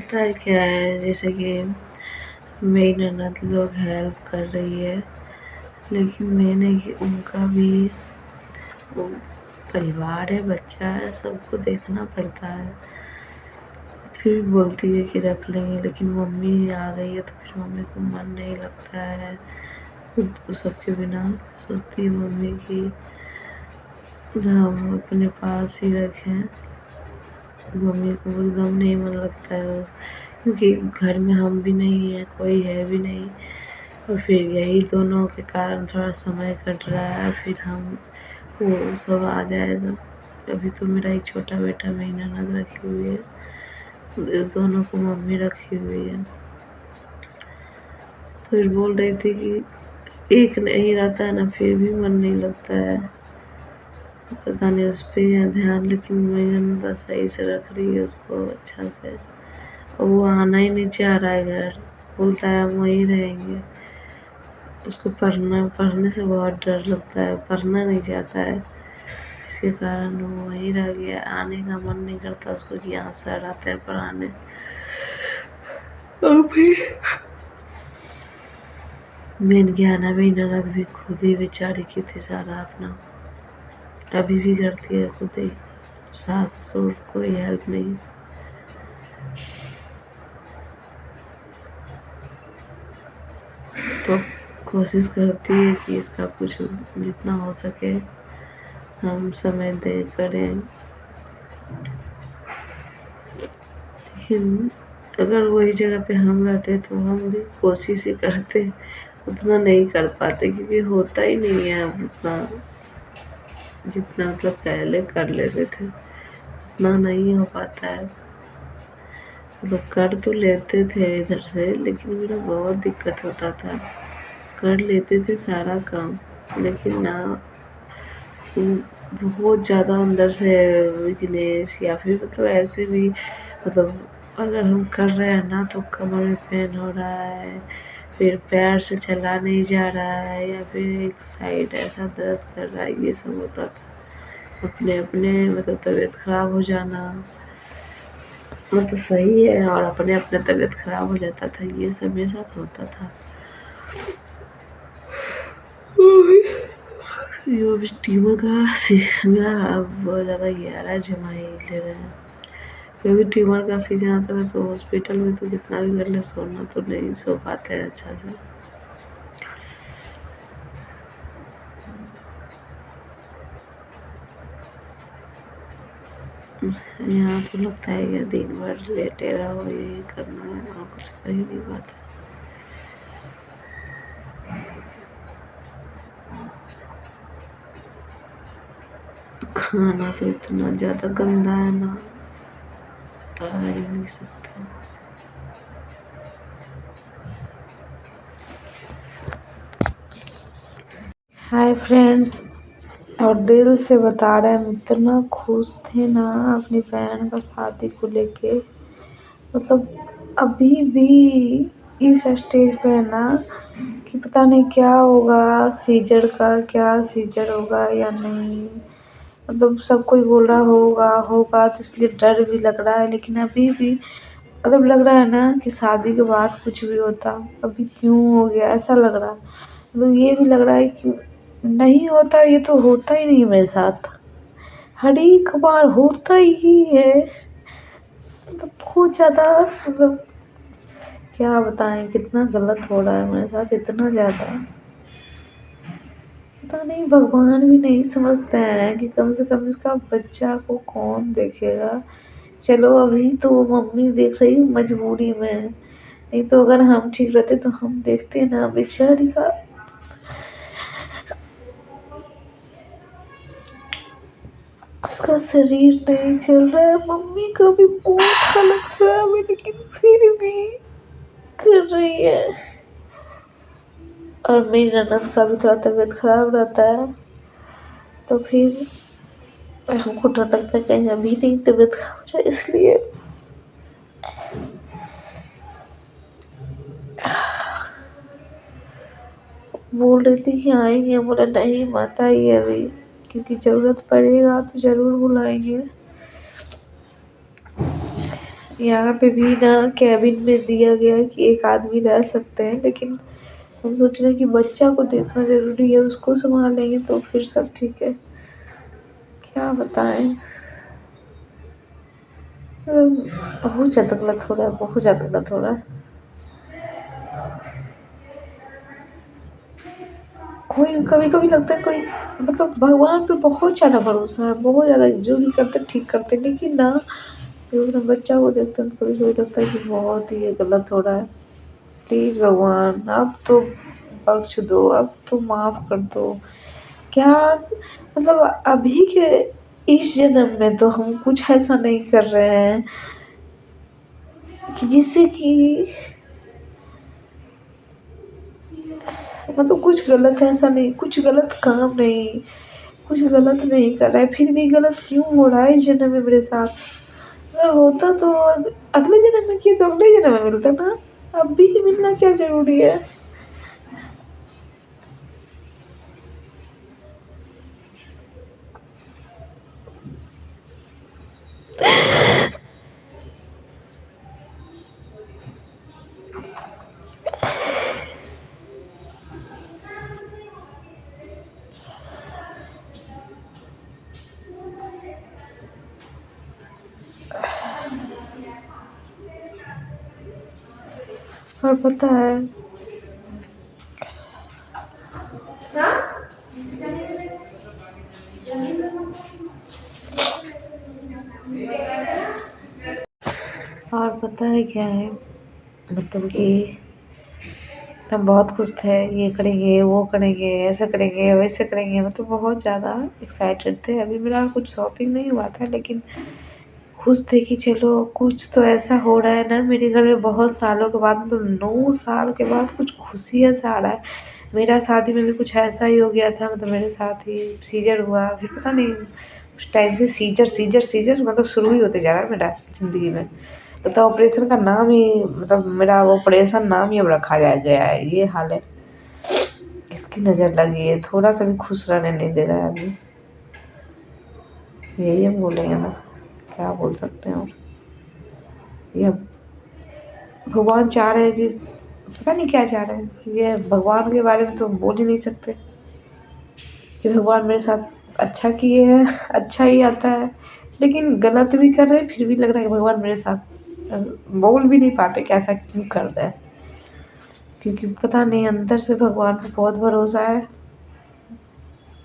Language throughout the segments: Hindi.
पता है क्या है, जैसे कि मेरी ननद लोग हेल्प कर रही है, लेकिन मैंने उनका भी वो परिवार है, बच्चा है, सबको देखना पड़ता है। फिर भी बोलती है कि रख लेंगे, लेकिन मम्मी आ गई है तो फिर मम्मी को मन नहीं लगता है खुद सबके बिना। सोचती है मम्मी कि हम अपने पास ही रखें। मम्मी को एकदम नहीं मन लगता है, क्योंकि घर में हम भी नहीं है, कोई है भी नहीं, और फिर यही दोनों के कारण थोड़ा समय कट रहा है। फिर हम वो सब आ जाएगा। अभी तो मेरा एक छोटा बेटा मेरी ननद रखी हुई है, दोनों को मम्मी रखी हुई है। तो फिर बोल रही थी कि एक नहीं रहता है ना, फिर भी मन नहीं लगता है, पता नहीं उस पर ध्यान। लेकिन मेरी ननद सही से रख रही है उसको अच्छा से, और वो आना ही नहीं चाह रहा है घर, बोलता है हम वहीं रहेंगे। उसको पढ़ने से बहुत डर लगता है, पढ़ना नहीं चाहता है, इसके कारण वो वहीं रह गया। आने का मन नहीं करता उसको कि यहाँ सर आते हैं पढ़ाने। और फिर मेन ज्ञाना भी ननद भी खुद ही बेचारी की थी सारा अपना, अभी भी करती है खुद ही, सास ससुर कोई हेल्प नहीं। तो कोशिश करती है कि इसका कुछ जितना हो सके हम समय दे करें, लेकिन अगर वही जगह पे हम रहते तो हम भी कोशिश ही करते, उतना नहीं कर पाते, क्योंकि होता ही नहीं है अब उतना, जितना मतलब पहले कर लेते थे उतना नहीं हो पाता है। मतलब कर तो लेते थे इधर से, लेकिन मेरा बहुत दिक्कत होता था। कर लेते थे सारा काम, लेकिन ना बहुत ज़्यादा अंदर से वीकनेस, या फिर मतलब ऐसे भी, मतलब अगर हम कर रहे हैं ना तो कमर में पेन हो रहा है, फिर पैर से चला नहीं जा रहा है, या फिर एक साइड ऐसा दर्द कर रहा है, ये सब होता था। अपने अपने मतलब तबीयत खराब हो जाना, मतलब सही है, और अपने अपने तबीयत खराब हो जाता था, ये सब मेरे साथ होता था। यो भी ट्यूमर का मेरा बहुत ज़्यादा ये आ रहा है, जमाई ले रहे हैं। कभी ट्यूमर का सीजन आता है तो हॉस्पिटल में तो कितना भी कर ले, सोना तो नहीं सो पाते हैं अच्छा से। यहाँ तो लगता है कि दिन भर लेटे रहो, यही करना है और कुछ कर ही नहीं पाते। खाना तो इतना ज़्यादा गंदा है ना, बता ही नहीं सकता। हाय फ्रेंड्स, और दिल से बता रहे हैं, हम इतना खुश थे ना अपनी बहन का शादी को लेके। मतलब अभी भी इस स्टेज पे है ना कि पता नहीं क्या होगा, सीजर का क्या सीजर होगा या नहीं। मतलब सब कोई बोल रहा होगा होगा, तो इसलिए डर भी लग रहा है। लेकिन अभी भी मतलब लग रहा है ना कि शादी के बाद कुछ भी होता, अभी क्यों हो गया ऐसा लग रहा है। मतलब ये भी लग रहा है कि नहीं होता, ये तो होता ही नहीं मेरे साथ, हर एक बार होता ही है। मतलब बहुत ज़्यादा, मतलब क्या बताएं कितना गलत हो रहा है मेरे साथ, इतना ज़्यादा। पता नहीं, भगवान भी नहीं समझते हैं कि कम से कम इसका बच्चा को कौन देखेगा। चलो अभी तो मम्मी देख रही मजबूरी में, नहीं तो अगर हम ठीक रहते तो हम देखते ना बेचारी का। उसका शरीर नहीं चल रहा है, मम्मी का भी बहुत हालत खराब है, लेकिन फिर भी कर रही है। और मेरी ननद का भी थोड़ा तबीयत खराब रहता है, तो फिर हमको डर लगता है कहीं अभी नहीं तबीयत खराब हो जाए, इसलिए बोल रही थी कि आएंगे। बोला नहीं मत आइए अभी, क्योंकि ज़रूरत पड़ेगा तो ज़रूर बुलाएंगे। यहाँ पे भी ना कैबिन में दिया गया है कि एक आदमी रह सकते हैं, लेकिन हम सोच रहे हैं कि बच्चा को देखना ज़रूरी है, उसको सँभालेंगे तो फिर सब ठीक है। क्या बताएँ? बहुत ज़्यादा गलत हो रहा है, बहुत ज़्यादा गलत हो रहा है। कोई कभी-कभी लगता है कोई मतलब भगवान पे बहुत ज़्यादा भरोसा है, बहुत ज़्यादा जो भी करते हैं ठीक करते हैं, लेकिन ना जो अपने बच्चा को देखते हैं तो कभी-कभी लगता है कि बहुत ही ये गलत हो रहा है। प्लीज़ भगवान अब तो बख्श दो, अब तो माफ़ कर दो। क्या मतलब अभी के इस जन्म में तो हम कुछ ऐसा नहीं कर रहे हैं कि जिससे कि मतलब कुछ गलत ऐसा नहीं, कुछ गलत काम नहीं, कुछ गलत नहीं कर रहा है, फिर भी गलत क्यों हो रहा है इस जन्म में मेरे साथ? अगर होता तो अगले जन्म में किया तो अगले जन्म में मिलता ना, अब भी मिलना क्या ज़रूरी है? और पता है और पता है क्या है, मतलब कि हम बहुत खुश थे, ये करेंगे, वो करेंगे, ऐसा करेंगे, वैसे करेंगे, मतलब बहुत ज़्यादा एक्साइटेड थे। अभी मेरा कुछ शॉपिंग नहीं हुआ था, लेकिन खुश थे कि चलो कुछ तो ऐसा हो रहा है ना मेरे घर में, बहुत सालों के बाद, मतलब 9 साल के बाद कुछ खुशी ऐसा आ रहा है। मेरा शादी में भी कुछ ऐसा ही हो गया था, मतलब मेरे साथ ही सीज़र हुआ, अभी पता नहीं उस टाइम से सीज़र मतलब शुरू ही होते जा रहा है मेरा ज़िंदगी में। तो ऑपरेशन का नाम ही, मतलब मेरा ऑपरेशन नाम ही अब रखा गया है, ये हाल है। किसकी नज़र लगी है, थोड़ा सा भी खुश रहने नहीं दे रहा है अभी। यही हम बोलेंगे ना, क्या बोल सकते हैं और। ये भगवान चाह रहे हैं कि पता नहीं क्या चाह रहे हैं, ये भगवान के बारे में तो बोल ही नहीं सकते कि भगवान मेरे साथ अच्छा किए हैं, अच्छा ही आता है, लेकिन गलत भी कर रहे हैं, फिर भी लग रहा है कि भगवान मेरे साथ बोल भी नहीं पाते कि ऐसा क्यों कर रहे हैं, क्योंकि पता नहीं अंदर से भगवान पे बहुत भरोसा है,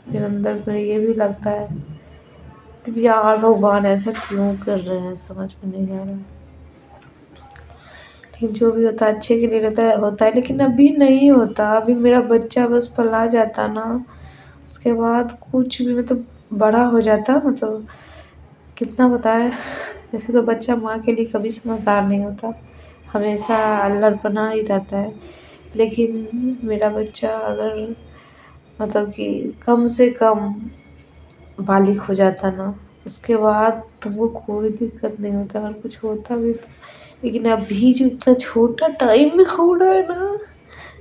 फिर अंदर से ये भी लगता है कि यार भगवान ऐसा क्यों कर रहे हैं, समझ में नहीं आ रहा है। लेकिन जो भी होता है अच्छे के लिए होता है, लेकिन अभी नहीं होता। अभी मेरा बच्चा बस पला जाता ना, उसके बाद कुछ भी मतलब बड़ा हो जाता, मतलब कितना बताएं। वैसे तो बच्चा माँ के लिए कभी समझदार नहीं होता, हमेशा अल्लड़पना ही रहता है, लेकिन मेरा बच्चा अगर मतलब कि कम से कम बालिग हो जाता ना, उसके बाद तुमको कोई दिक्कत नहीं होता, अगर कुछ होता भी तो। लेकिन अभी जो इतना छोटा टाइम में हो रहा है ना,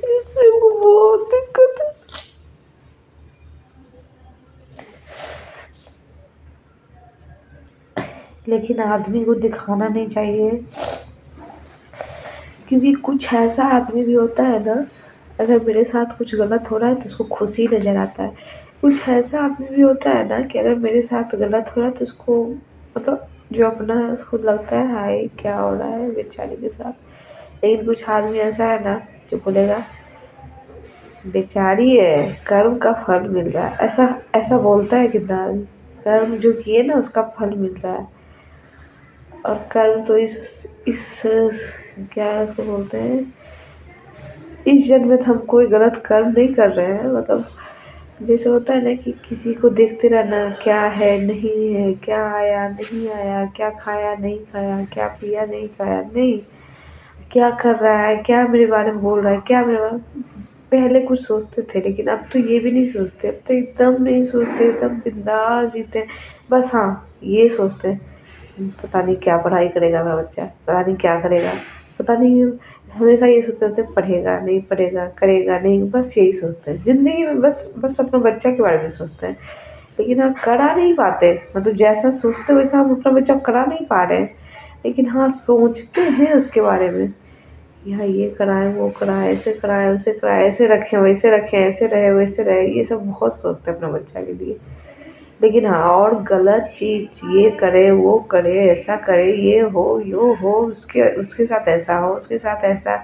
इससे हमको बहुत दिक्कत है। लेकिन आदमी को दिखाना नहीं चाहिए, क्योंकि कुछ ऐसा आदमी भी होता है ना, अगर मेरे साथ कुछ गलत हो रहा है तो उसको खुशी नज़र आता है। कुछ ऐसा आदमी भी होता है ना कि अगर मेरे साथ गलत हो रहा है तो उसको मतलब जो अपना है उसको लगता है हाय क्या हो रहा है बेचारे के साथ। लेकिन कुछ आदमी ऐसा है ना जो बोलेगा बेचारी है, कर्म का फल मिल रहा है, ऐसा ऐसा बोलता है कितना आदमी। कर्म जो किए ना उसका फल मिल रहा है, और कर्म तो इस क्या है उसको बोलते हैं, इस जन्म में तो हम कोई गलत कर्म नहीं कर रहे हैं, मतलब जैसे होता है ना कि किसी को देखते रहना क्या है नहीं है, क्या आया नहीं आया, क्या खाया नहीं खाया, क्या पिया नहीं खाया, नहीं क्या कर रहा है, क्या मेरे बारे में बोल रहा है, क्या मेरे बारे में। पहले कुछ सोचते थे, लेकिन अब तो ये भी नहीं सोचते, अब तो एकदम नहीं सोचते, एकदम बिंदास जीते हैं। बस हाँ ये सोचते हैं पता नहीं क्या पढ़ाई करेगा मेरा बच्चा, पता नहीं क्या करेगा, पता नहीं, हमेशा ये सोचते रहते हैं पढ़ेगा नहीं पढ़ेगा, करेगा नहीं, बस यही सोचते हैं ज़िंदगी में, बस बस अपने बच्चा के बारे में सोचते हैं। लेकिन हाँ करा नहीं पाते, मतलब जैसा सोचते वैसा हम अपना बच्चा करा नहीं पा रहे हैं। लेकिन हाँ सोचते हैं उसके बारे में, यहाँ ये कराएँ, वो कराएँ, ऐसे कराएँ, वैसे कराएँ, ऐसे रखें, वैसे रखें, ऐसे रहे, वैसे रहे, ये सब बहुत सोचते हैं अपने बच्चा के लिए। लेकिन हाँ और गलत चीज़ ये करे, वो करे, ऐसा करे, ये हो, यो हो, उसके उसके साथ ऐसा हो, उसके साथ ऐसा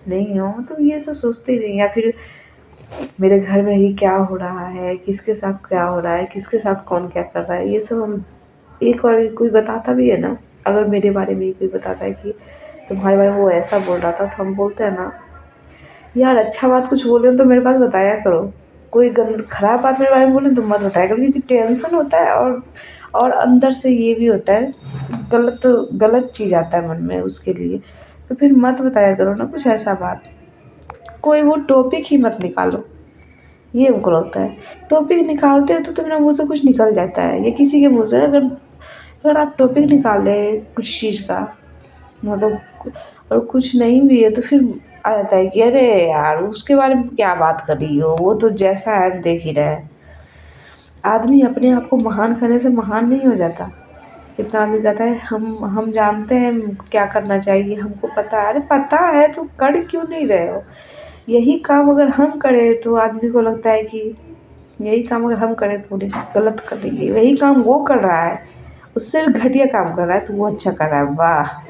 नहीं हो, मतलब ये सब सोचते ही नहीं। या फिर मेरे घर में ही क्या हो रहा है, किसके साथ क्या हो रहा है, किसके साथ कौन क्या कर रहा है, ये सब हम एक बार कोई बताता भी है ना, अगर मेरे बारे में ही कोई बताता है कि तुम्हारे बारे में वो ऐसा बोल रहा था, तो हम बोलते हैं ना, यार अच्छा बात कुछ बोल रहे हो तो मेरे पास बताया करो, कोई खराब बात मेरे बारे में बोले तो मत बताया करो, क्योंकि टेंशन होता है और अंदर से ये भी होता है, गलत गलत चीज़ आता है मन में उसके लिए, तो फिर मत बताया करो ना कुछ ऐसा बात, कोई वो टॉपिक ही मत निकालो, ये हमको लगता है। टॉपिक निकालते हो तो मेरा मुँह से कुछ निकल जाता है, या किसी के मुँह से अगर अगर आप टॉपिक निकाले कुछ चीज़ का, मतलब और कुछ नहीं भी है तो फिर आ जाता है कि अरे यार उसके बारे में क्या बात कर रही हो, वो तो जैसा है हम देख ही रहे हैं। आदमी अपने आप को महान करने से महान नहीं हो जाता। कितना आदमी कहता है हम जानते हैं क्या करना चाहिए, हमको पता है, अरे पता है तो कर क्यों नहीं रहे हो। यही काम अगर हम करें तो आदमी को लगता है कि यही काम अगर हम करें तो बोले गलत कर रही है, वही काम वो कर रहा है, उससे भी घटिया काम कर रहा है तो वो अच्छा कर रहा है, वाह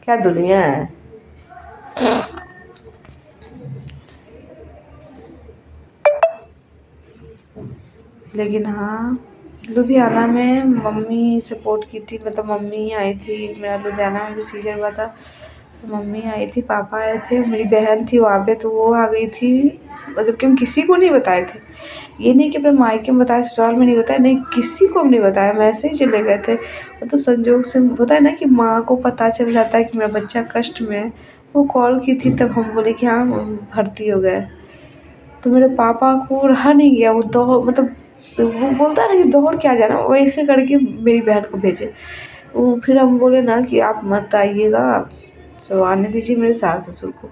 क्या दुनिया है। लेकिन हाँ लुधियाना में मम्मी सपोर्ट की थी, मतलब मम्मी आई थी, मेरा लुधियाना में भी सीजन हुआ था तो मम्मी आई थी, पापा आए थे, मेरी बहन थी वहाँ पे तो वो आ गई थी, मतलब कि हम किसी को नहीं बताए थे, ये नहीं कि अपने मायके में बताया, ससुराल में नहीं बताया, नहीं किसी को हम नहीं बताया, हम ऐसे ही चले गए थे। वो तो संजोग से होता है ना कि माँ को पता चल जाता है कि मेरा बच्चा कष्ट में है, वो कॉल की थी तब हम बोले कि हाँ हम भर्ती हो गए। तो मेरे पापा को रहा नहीं गया, वो दौड़ मतलब तो वो बोलता है ना कि दौड़ के आ जाना, वैसे करके मेरी बहन को भेजे। वो फिर हम बोले ना कि आप मत आइएगा, सो आने दीजिए मेरे सास ससुर को।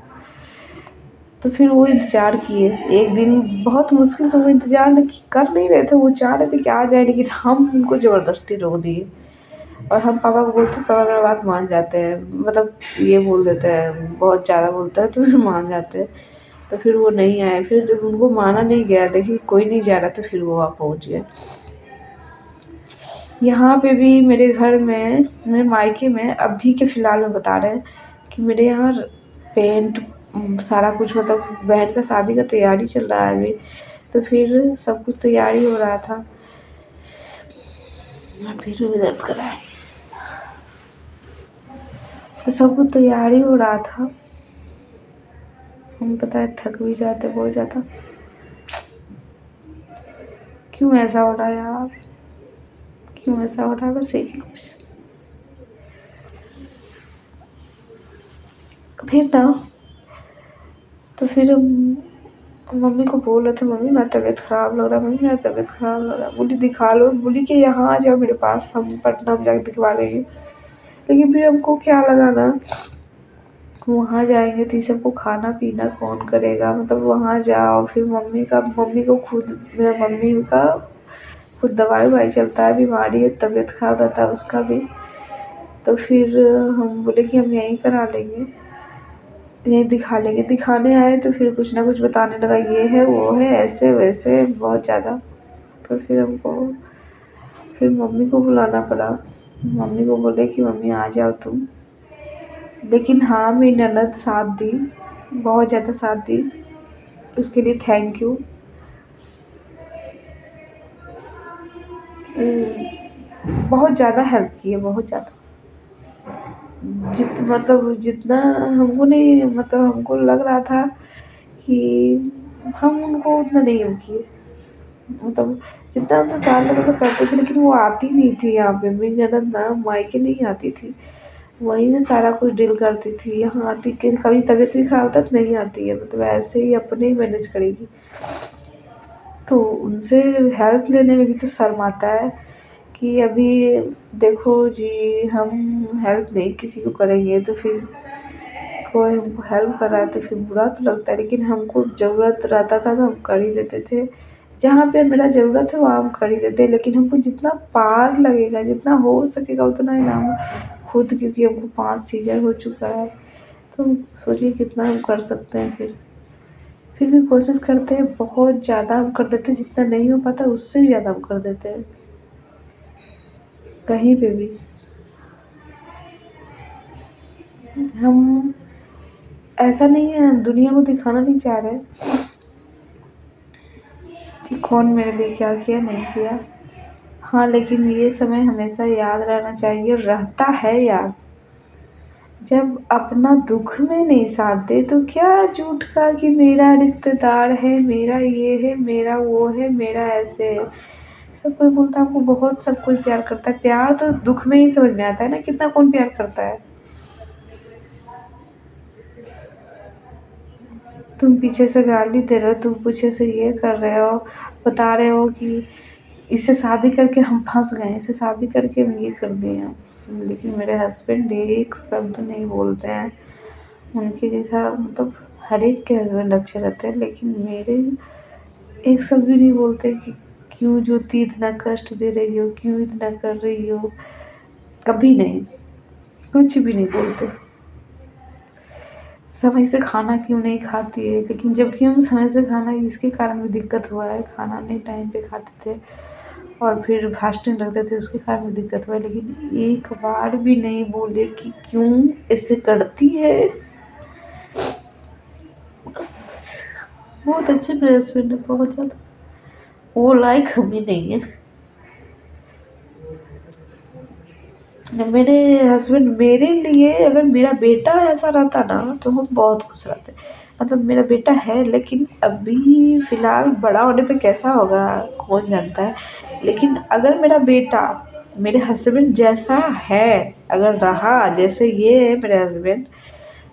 तो फिर वो इंतज़ार किए, एक दिन बहुत मुश्किल से वो इंतज़ार कर नहीं रहे थे, वो चाह रहे थे कि आ जाए, लेकिन हम उनको ज़बरदस्ती रोक दिए। और हम पापा को बोलते हैं, पापा मेरा बात मान जाते हैं, मतलब ये बोल देते हैं, बहुत ज़्यादा बोलता है तो फिर मान जाते हैं। तो फिर वो नहीं आए, फिर जब उनको माना नहीं गया, देखिए कोई नहीं जा रहा, तो फिर वो वहाँ पहुँच गए। यहाँ पे भी मेरे घर में, मेरे मायके में अभी के फ़िलहाल में बता रहे हैं कि मेरे यहाँ पेंट सारा कुछ, मतलब बहन का शादी का तैयारी चल रहा है अभी, तो फिर सब कुछ तैयारी हो रहा था। फिर भी दर्द कर रहा है, तो सब कुछ तैयारी हो रहा था, हम पता है थक भी जाते बहुत ज़्यादा। क्यों ऐसा हो रहा है यार, क्यों ऐसा हो रहा है, बस एक ही कुछ। फिर ना, तो फिर हम मम्मी को बोल रहे थे, मम्मी मेरा तबीयत ख़राब लग रहा है, मम्मी मेरा तबीयत ख़राब लग रहा है, बोली दिखा लो, बोली कि यहाँ आ जाओ मेरे पास, हम पटना में जाके दिखवा लेंगे। लेकिन फिर हमको क्या लगा ना, वहाँ जाएंगे तो ये सबको खाना पीना कौन करेगा, मतलब वहाँ जाओ फिर मम्मी को खुद, मेरा मम्मी का खुद दवाई ववाई चलता है, बीमारी है, तबीयत ख़राब रहता है उसका भी। तो फिर हम बोले कि हम यहीं करा लेंगे, यहीं दिखा लेंगे। दिखाने आए तो फिर कुछ ना कुछ बताने लगा, ये है वो है ऐसे वैसे बहुत ज़्यादा। तो फिर हमको, फिर मम्मी को बुलाना पड़ा, मम्मी को बोले कि मम्मी आ जाओ तुम। लेकिन हाँ मेरी ननद साथ दी, बहुत ज़्यादा साथ दी, उसके लिए थैंक यू। बहुत ज़्यादा हेल्प की है, बहुत ज़्यादा, मतलब जितना हमको नहीं, मतलब हमको लग रहा था कि हम उनको उतना नहीं वो किए, मतलब जितना हमसे प्यार लगा तो करते थे, लेकिन वो आती नहीं थी यहाँ पे, मेरी ननद ना मायके नहीं आती थी, वहीं से सारा कुछ डील करती थी, यहाँ आती कि कभी तबीयत भी खराब होता तो नहीं आती है, मतलब ऐसे ही अपने ही मैनेज करेगी। तो उनसे हेल्प लेने में भी तो शर्म आता है कि अभी देखो जी, हम हेल्प नहीं किसी को करेंगे तो फिर कोई हमको हेल्प कर रहा है तो फिर बुरा तो लगता है, लेकिन हमको ज़रूरत रहता था तो हम कर ही देते थे, जहाँ पे मेरा ज़रूरत है वहाँ हम कर ही देते हैं, लेकिन हमको जितना पार लगेगा, जितना हो सकेगा उतना ही ना हम खुद, क्योंकि हमको 5 सीज़र हो चुका है, तो सोचिए कितना हम कर सकते हैं फिर भी कोशिश करते हैं, बहुत ज़्यादा हम कर देते हैं, जितना नहीं हो पाता उससे भी ज़्यादा हम कर देते हैं, कहीं पे भी। हम ऐसा नहीं है, हम दुनिया को दिखाना नहीं चाह रहे कि कौन मेरे लिए क्या किया, नहीं किया। हाँ, लेकिन ये समय हमेशा याद रहना चाहिए, रहता है याद। जब अपना दुख में नहीं साथ दे तो क्या झूठ का कि मेरा रिश्तेदार है, मेरा ये है, मेरा वो है, मेरा ऐसे है। सब कोई बोलता है हमको बहुत, सब कोई प्यार करता है, प्यार तो दुख में ही समझ में आता है ना, कितना कौन प्यार करता है। तुम पीछे से गाली दे रहे हो, तुम पीछे से ये कर रहे हो, बता रहे हो कि इससे शादी करके हम फंस गए, इससे शादी करके हम ये कर दिए हैं, लेकिन मेरे हस्बैंड एक शब्द नहीं बोलते हैं। उनके जैसा मतलब हर एक के हस्बैंड अच्छे रहते हैं, लेकिन मेरे एक शब्द भी नहीं बोलते कि क्यों ज्योति इतना कष्ट दे रही हो, क्यों इतना कर रही हो, कभी नहीं, कुछ भी नहीं बोलते। समय से खाना क्यों नहीं खाती है, लेकिन जबकि हम समय से खाना, इसके कारण भी दिक्कत हुआ है, खाना नहीं टाइम पे खाते थे और फिर फास्टिंग रखते थे, उसके कारण भी दिक्कत हुआ है, लेकिन एक बार भी नहीं बोले कि क्यों ऐसे करती है। बस बहुत अच्छे मेरे हस्बैंड है, बहुत ज़्यादा, वो लाइक हम ही नहीं है। मेरे हस्बैंड मेरे लिए, अगर मेरा बेटा ऐसा रहता ना तो हम बहुत खुश रहते। मतलब मेरा बेटा है, लेकिन अभी फ़िलहाल बड़ा होने पे कैसा होगा कौन जानता है। लेकिन अगर मेरा बेटा मेरे हस्बैंड जैसा है, अगर रहा जैसे ये है मेरे हस्बैंड,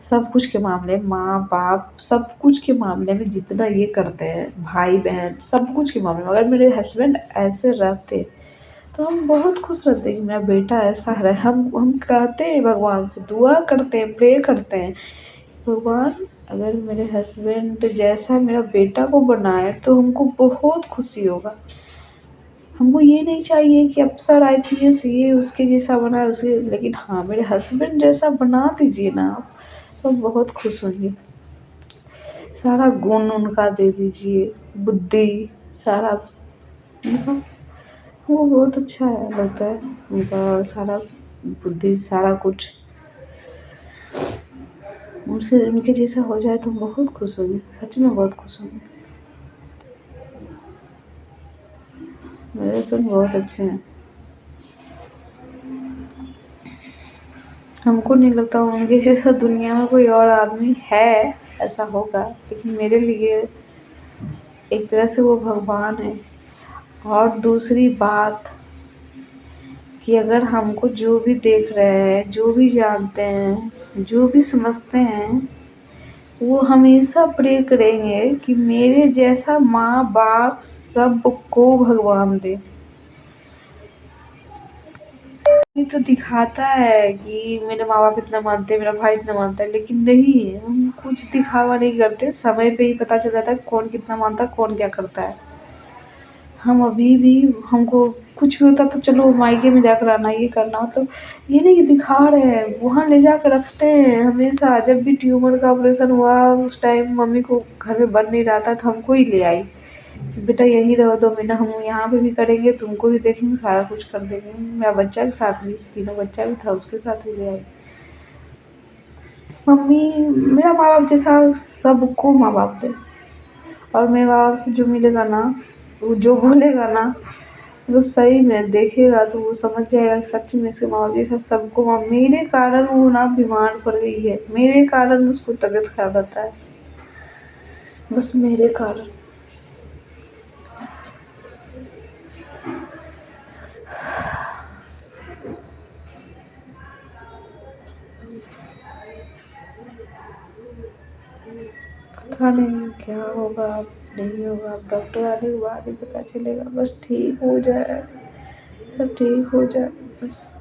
सब कुछ के मामले में, माँ बाप सब कुछ के मामले में जितना ये करते हैं, भाई बहन सब कुछ के मामले में, अगर मेरे हस्बैंड ऐसे रहते तो हम बहुत खुश रहते हैं कि मेरा बेटा ऐसा रहे। हम कहते हैं भगवान से, दुआ करते हैं, प्रे करते हैं, भगवान अगर मेरे हस्बैंड जैसा मेरा बेटा को बनाए तो हमको बहुत खुशी होगा। हमको ये नहीं चाहिए कि अफ़सर आईपीएस ये उसके जैसा बनाए उसे, लेकिन हाँ मेरे हस्बैंड जैसा बना दीजिए ना आप, तो बहुत खुश होंगे। सारा गुण उनका दे दीजिए, बुद्धि सारा उनका, वो बहुत अच्छा है, लगता है उनका सारा बुद्धि, सारा कुछ उनसे, उनके जैसा हो जाए तो हम बहुत खुश होंगे, सच में बहुत खुश होंगे। मेरे हस्बैंड बहुत अच्छे हैं, हमको नहीं लगता उनके जैसा दुनिया में कोई और आदमी है, ऐसा होगा, लेकिन मेरे लिए एक तरह से वो भगवान है। और दूसरी बात कि अगर हमको जो भी देख रहे हैं, जो भी जानते हैं, जो भी समझते हैं, वो हमेशा प्रे करेंगे कि मेरे जैसा माँ बाप सबको भगवान दे। ये तो दिखाता है कि मेरे माँ बाप इतना मानते हैं, मेरा भाई इतना मानता है, लेकिन नहीं, हम कुछ दिखावा नहीं करते, समय पे ही पता चल जाता है कौन कितना मानता है, कौन क्या करता है। हम अभी भी, हमको कुछ भी होता तो चलो मायके में जाकर आना, ये करना, मतलब ये नहीं कि दिखा रहे हैं, वहाँ ले जाकर रखते हैं हमेशा। जब भी ट्यूमर का ऑपरेशन हुआ उस टाइम मम्मी को घर में बन नहीं रहा था, तो हमको ही ले आई, बेटा यहीं रहो 2 महीना, हम यहाँ पे भी करेंगे, तुमको भी देखेंगे, सारा कुछ कर देंगे। मेरा बच्चा के साथ भी, तीनों बच्चा भी था, उसके साथ भी ले आई। मम्मी मेरा माँ बाप जैसा सबको माँ बाप दे, और मेरे माँ बाप से जो मिलेगा ना, वो जो बोलेगा ना, वो सही में देखेगा तो वो समझ जाएगा कि सच में इसके माँ बाप जैसा सबको मेरे कारण वो ना बीमार पड़ गई है, मेरे कारण उसको तबीयत खराब रहता है, बस मेरे कारण। पता नहीं क्या होगा, अब नहीं होगा, अब डॉक्टर आने के बाद ही पता चलेगा। बस ठीक हो जाए, सब ठीक हो जाए बस।